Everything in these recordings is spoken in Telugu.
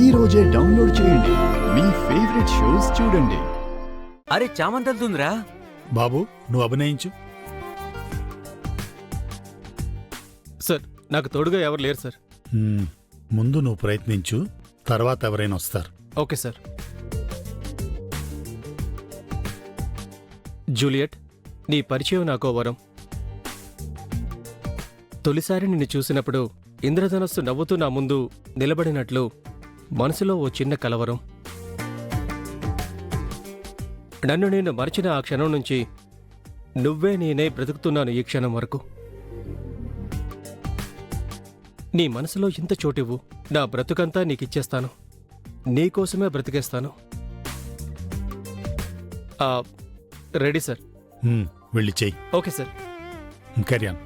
ఈ రోజే డౌన్లోడ్ చేయండి. మీ ఫేవరెట్ షోస్ చూడండి. అరే చామంతుందిరా బాబు, నువ్వు అభినయించు. సార్, నాకు తోడుగా ఎవరు లేరు సార్. ముందు నువ్వు ప్రయత్నించు, తర్వాత ఎవరైనా వస్తారు. Okay sir. జూలియట్, నీ పరిచయం నాకో వరం. తొలిసారి నిన్ను చూసినప్పుడు ఇంద్రధనస్సు నవ్వుతూ నా ముందు నిలబడినట్లు మనసులో ఓ చిన్న కలవరం. నన్ను నేను మరిచిన ఆ క్షణం నుంచి నువ్వే నేనే బ్రతుకుతున్నాను ఈ క్షణం వరకు. నీ మనసులో ఇంత చోటివ్వు, నా బ్రతుకంతా నీకిచ్చేస్తాను. నీకోసమే బ్రతికేస్తాను. Ready sir. వెళ్ళి చెయ్యి. Okay sir. కర్యాన్.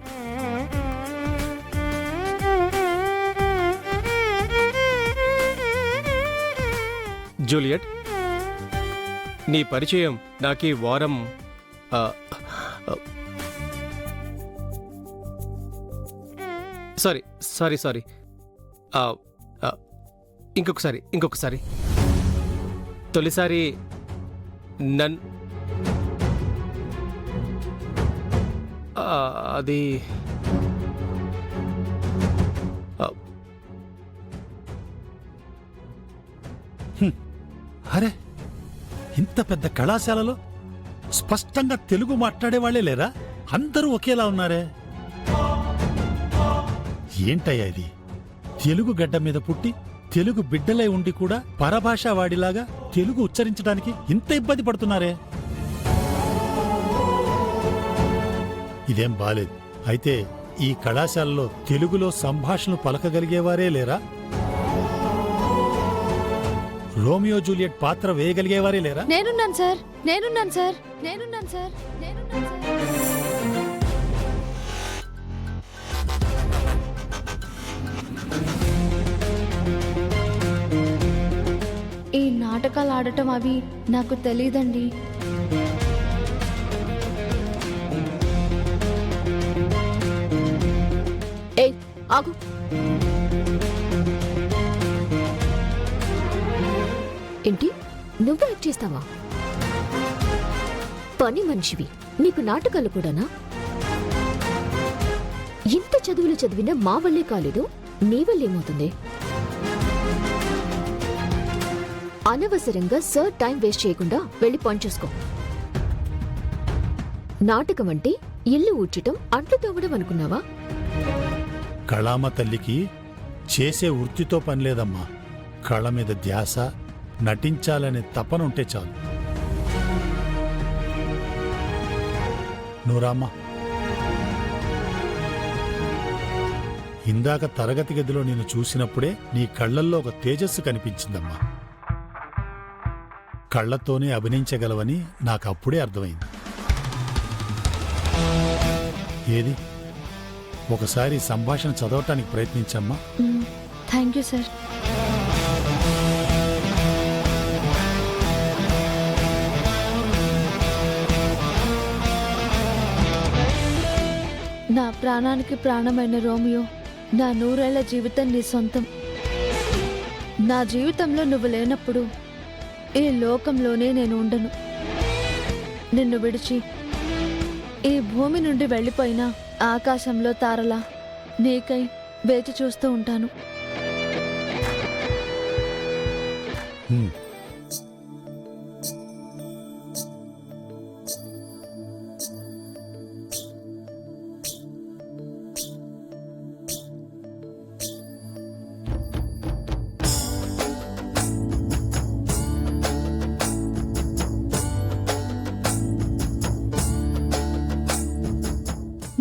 జూలియట్, నీ పరిచయం నాకీ వారం సారీ ఇంకొకసారి తొలిసారి అది అరే, ఇంత పెద్ద కళాశాలలో స్పష్టంగా తెలుగు మాట్లాడేవాళ్లే లేరా? అందరూ ఒకేలా ఉన్నారే. ఏంటయ్యా ఇది? తెలుగు గడ్డ మీద పుట్టి తెలుగు బిడ్డలై ఉండి కూడా పరభాషా వాడిలాగా తెలుగు ఉచ్చరించడానికి ఇంత ఇబ్బంది పడుతున్నారే. ఇదేం బాలేదు. అయితే ఈ కళాశాలలో తెలుగులో సంభాషణలు పలకగలిగేవారే లేరా? రోమియో జూలియట్ పాత్ర వేయగలిగేవారే లేరా? నేనున్నాను సార్. ఈ నాటకాలు ఆడటం అవి నాకు తెలీదండి. ఏయ్ ఆగు. ఏంటి, నువ్వు యాక్ట్ చేస్తావా? పని మనిషివి, నీకు నాటకాలు కూడానా? ఇంత చదువులు చదివినా మా వల్లే కాలేదు, నీ వల్లేమవుతుంది? అనవసరంగా సార్ టైం వేస్ట్ చేయకుండా వెళ్ళి పని చేసుకో. నాటకం అంటే ఇల్లు ఊడ్చటం, అంట్లు తవ్వడం అనుకున్నావా? కళామ తల్లికి చేసే వృత్తితో పనిలేదమ్మా. కళ మీద ధ్యాస, నటించాలనే తపన ఉంటే చాలు. నూరామ్మా, ఇందాక తరగతి గదిలో నేను చూసినప్పుడే నీ కళ్లల్లో ఒక తేజస్సు కనిపించిందమ్మా. కళ్లతోనే అభినయించగలవని నాకప్పుడే అర్థమైంది. ఏది, ఒకసారి సంభాషణ చదవటానికి ప్రయత్నించమ్మా. Thank you sir. నా ప్రాణానికి ప్రాణమైన రోమియో, నా 100 ఏళ్ల జీవితం నీ సొంతం. నా జీవితంలో నువ్వు లేనప్పుడు ఈ లోకంలోనే నేను ఉండను. నిన్ను విడిచి ఈ భూమి నుండి వెళ్ళిపోయినా ఆకాశంలో తారలా నీకై వేచి చూస్తూ ఉంటాను.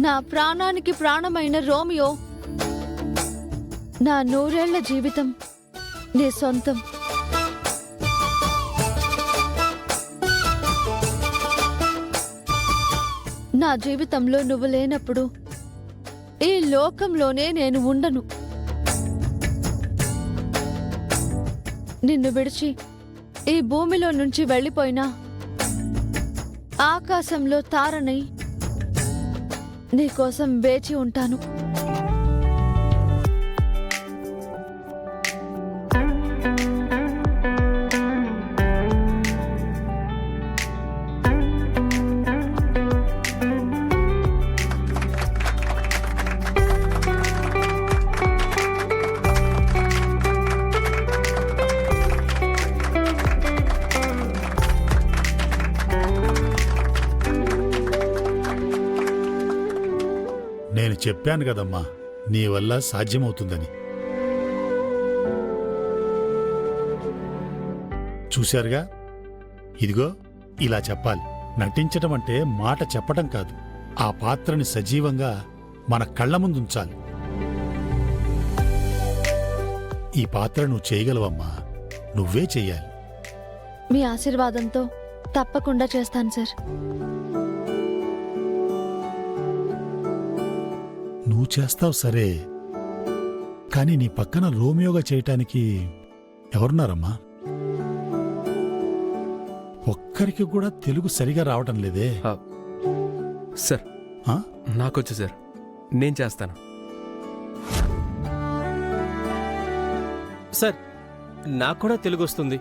నా ప్రాణానికి ప్రాణమైన రోమియో, నా 100 ఏళ్ల జీవితం నీ సొంతం. నా జీవితంలో నువ్వు లేనప్పుడు ఈ లోకంలోనే నేను ఉండను. నిన్ను విడిచి ఈ భూమిలో నుంచి వెళ్ళిపోయినా ఆకాశంలో తారనై నీకోసం వేచి ఉంటాను. చెప్పాను కదమ్మా నీ వల్ల సాధ్యమవుతుందని. చూశారుగా, ఇదిగో ఇలా చెప్పాలి. నటించటం అంటే మాట చెప్పటం కాదు, ఆ పాత్రని సజీవంగా మన కళ్ల ముందుంచాలి. ఈ పాత్ర నువ్వు చేయగలవమ్మా, నువ్వే చెయ్యాలి. మీ ఆశీర్వాదంతో తప్పకుండా చేస్తాను సార్. నువ్వు చేస్తావు సరే, కానీ నీ పక్కన రోమియోగా చేయటానికి ఎవరున్నారమ్మా? ఒక్కరికి కూడా తెలుగు సరిగా రావటం లేదే. సార్ ఆ? నాకొచ్చు సార్, నేను చేస్తాను. సార్ నాకు కూడా తెలుగు వస్తుంది.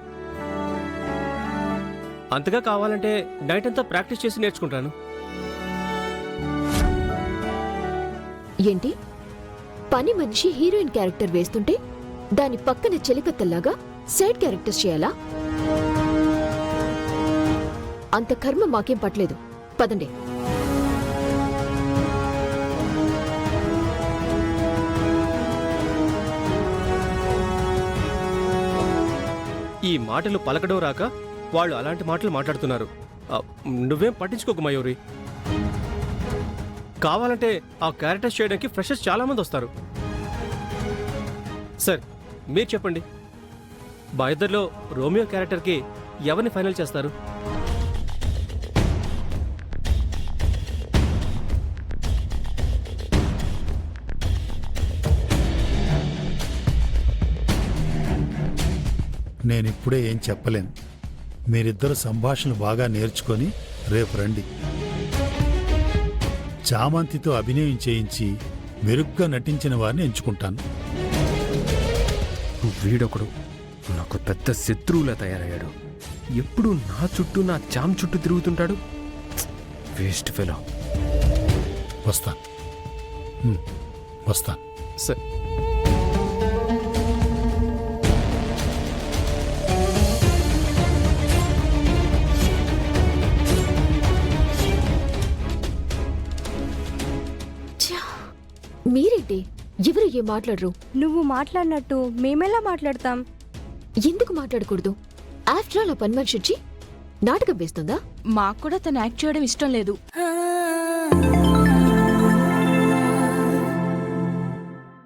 అంతగా కావాలంటే నైట్ అంతా ప్రాక్టీస్ చేసి నేర్చుకుంటాను. ఏంటి పని మనిషి హీరోయిన్ క్యారెక్టర్ వేస్తుంటే దాని పక్కన చెలికత్తల్లాగా సైడ్ క్యారెక్టర్స్ చేయాలా? అంత కర్మ మాకేం పట్టలేదు. పదండి. ఈ మాటలు పలకడం రాక వాళ్ళు అలాంటి మాటలు మాట్లాడుతున్నారు. నువ్వేం పట్టించుకోకు మయూరి. కావాలంటే ఆ క్యారెక్టర్స్ చేయడానికి ఫ్రెషర్స్ చాలా మంది వస్తారు. సార్ మీరు చెప్పండి, మా ఇద్దరిలో రోమియో క్యారెక్టర్కి ఎవరిని ఫైనల్ చేస్తారు? నేనిప్పుడే ఏం చెప్పలేను. మీరిద్దరు సంభాషణలు బాగా నేర్చుకొని రేపు రండి. చామంతితో అభినయం చేయించి మెరుగ్గా నటించిన వారిని ఎంచుకుంటాను. వీడొకడు నాకు పెద్ద శత్రువులా తయారయ్యాడు. ఎప్పుడు నా చుట్టూ, నా చామ్ చుట్టూ తిరుగుతుంటాడు. Waste fellow. వస్తాను. వస్తాను. సార్ మీరేంటి ఎవరు ఏం మాట్లాడరు? నువ్వు మాట్లాడినట్టు మేమెలా మాట్లాడతాం? ఎందుకు మాట్లాడకూడదు? ఆఫ్టర్ ఆల్ ఆ పని మనిషి వచ్చి నాటకం వేస్తుందా? మాకు కూడా తను యాక్ట్ చేయడం ఇష్టం లేదు.